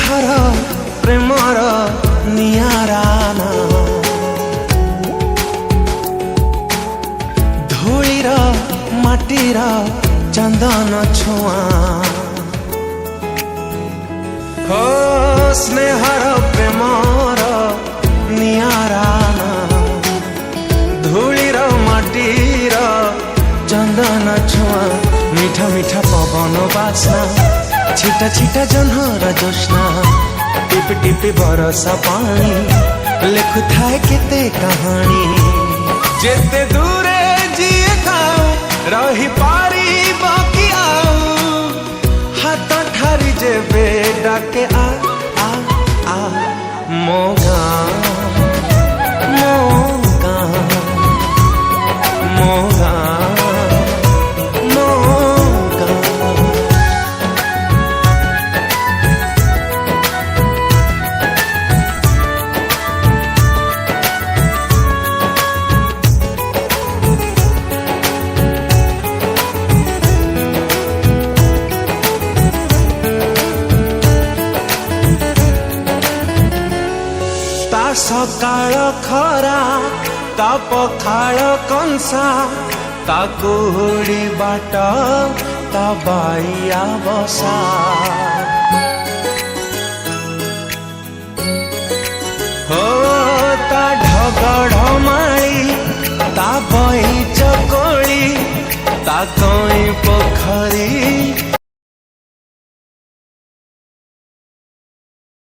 स्नेहर Premiere नियारा ना धूलीर माटीर चंदन छुआ हो स्नेहर प्रेमर नियारा ना धूलीर माटीर चंदन छुआ मीठा मीठा पवन बासना छिटा छिटा जन्हर जोस्ना टिप टिप बरसा पानी लेखु थाए केते कहानी जेते दूरे जीए खाओ रही पारी बाकी आओ हाथ ठारी जेबे डाके आ आ आ मोगा मोगा मोगा सकाळ खरा ता पखाळ कंसा ता कुहुडी बाट ता बाइया बसा हो ता ढगढ माळी ता बई चकोळी ता कई पोखरी